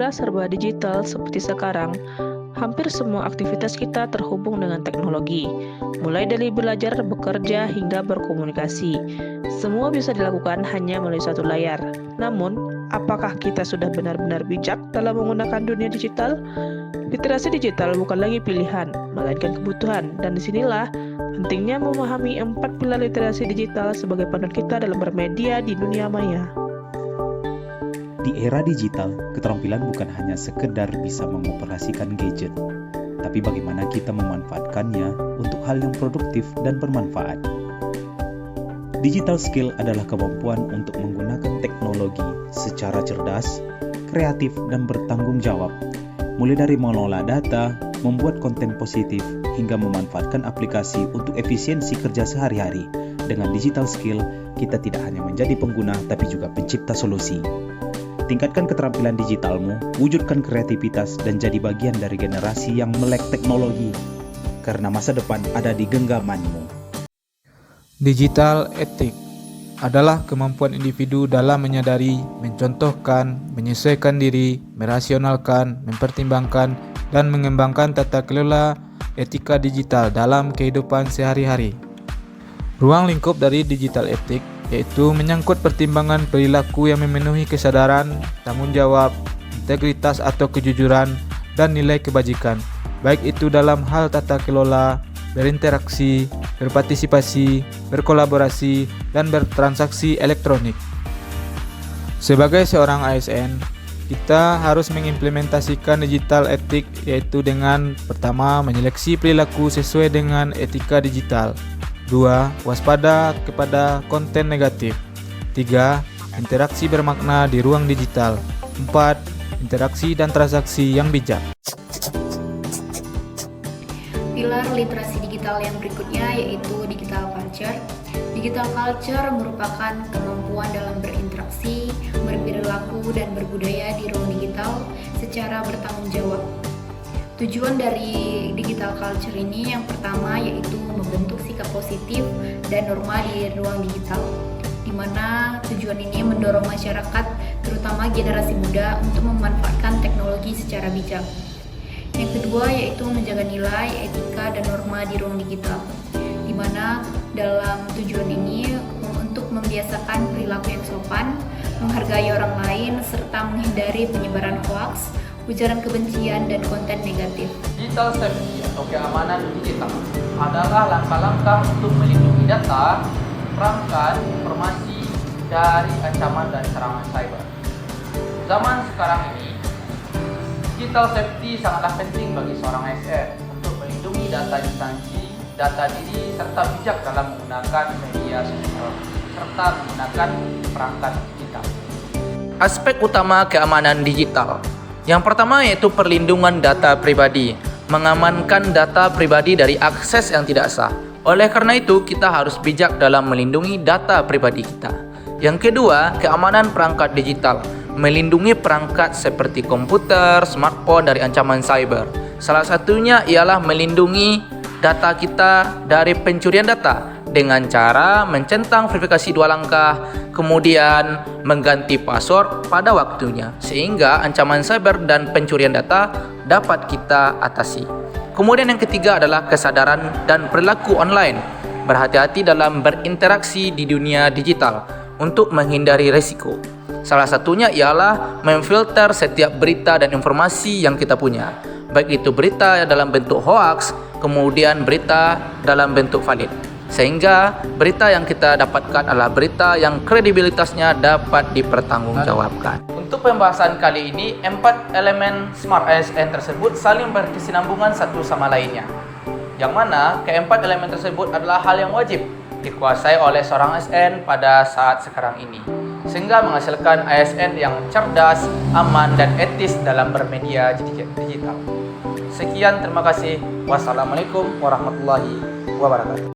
era serba digital seperti sekarang, hampir semua aktivitas kita terhubung dengan teknologi, mulai dari belajar, bekerja, hingga berkomunikasi. Semua bisa dilakukan hanya melalui satu layar. Namun, apakah kita sudah benar-benar bijak dalam menggunakan dunia digital? Literasi digital bukan lagi pilihan, melainkan kebutuhan, dan disinilah pentingnya memahami 4 pilar literasi digital sebagai panduan kita dalam bermedia di dunia maya. Di era digital, keterampilan bukan hanya sekedar bisa mengoperasikan gadget, tapi bagaimana kita memanfaatkannya untuk hal yang produktif dan bermanfaat. Digital skill adalah kemampuan untuk menggunakan teknologi secara cerdas, kreatif, dan bertanggung jawab, mulai dari mengelola data, membuat konten positif, hingga memanfaatkan aplikasi untuk efisiensi kerja sehari-hari. Dengan digital skill, kita tidak hanya menjadi pengguna, tapi juga pencipta solusi. Tingkatkan keterampilan digitalmu, wujudkan kreativitas, dan jadi bagian dari generasi yang melek teknologi. Karena masa depan ada di genggamanmu. Digital ethic adalah kemampuan individu dalam menyadari, mencontohkan, menyesuaikan diri, merasionalkan, mempertimbangkan, dan mengembangkan tata kelola etika digital dalam kehidupan sehari-hari. Ruang lingkup dari digital ethic yaitu menyangkut pertimbangan perilaku yang memenuhi kesadaran, tanggung jawab, integritas atau kejujuran, dan nilai kebajikan, baik itu dalam hal tata kelola, berinteraksi, berpartisipasi, berkolaborasi, dan bertransaksi elektronik. Sebagai seorang ASN, kita harus mengimplementasikan digital ethic yaitu dengan pertama, menyeleksi perilaku sesuai dengan etika digital. 2. Waspada kepada konten negatif. 3. Interaksi bermakna di ruang digital. 4. Interaksi dan transaksi yang bijak. Pilar literasi digital yang berikutnya yaitu digital culture. Digital culture merupakan kemampuan dalam berinteraksi, berperilaku, dan berbudaya di ruang digital secara bertanggung jawab. Tujuan dari digital culture ini yang pertama yaitu membentuk sikap positif dan norma di ruang digital, di mana tujuan ini mendorong masyarakat, terutama generasi muda, untuk memanfaatkan teknologi secara bijak. Yang kedua yaitu menjaga nilai, etika, dan norma di ruang digital, di mana dalam tujuan ini untuk membiasakan perilaku yang sopan, menghargai orang lain, serta menghindari penyebaran hoaks, ujaran kebencian, dan konten negatif. Digital safety atau keamanan digital adalah langkah-langkah untuk melindungi data, perangkat, informasi dari ancaman dan serangan cyber. Zaman sekarang ini, digital safety sangatlah penting bagi seorang ASN untuk melindungi data instansi, data diri, serta bijak dalam menggunakan media sosial, serta menggunakan perangkat digital. Aspek utama keamanan digital. Yang pertama yaitu perlindungan data pribadi, mengamankan data pribadi dari akses yang tidak sah. Oleh karena itu, kita harus bijak dalam melindungi data pribadi kita. Yang kedua, keamanan perangkat digital, melindungi perangkat seperti komputer, smartphone dari ancaman cyber. Salah satunya ialah melindungi data kita dari pencurian data dengan cara mencentang verifikasi 2 langkah, kemudian mengganti password pada waktunya, sehingga ancaman cyber dan pencurian data dapat kita atasi. Kemudian yang ketiga adalah kesadaran dan perilaku online. Berhati-hati dalam berinteraksi di dunia digital untuk menghindari risiko. Salah satunya ialah memfilter setiap berita dan informasi yang kita punya, baik itu berita dalam bentuk hoaks, kemudian berita dalam bentuk valid, sehingga berita yang kita dapatkan adalah berita yang kredibilitasnya dapat dipertanggungjawabkan. Untuk pembahasan kali ini, 4 elemen Smart ASN tersebut saling berkesinambungan satu sama lainnya, yang mana keempat elemen tersebut adalah hal yang wajib dikuasai oleh seorang ASN pada saat sekarang ini, sehingga menghasilkan ASN yang cerdas, aman, dan etis dalam bermedia digital. Sekian, terima kasih. Wassalamualaikum warahmatullahi wabarakatuh.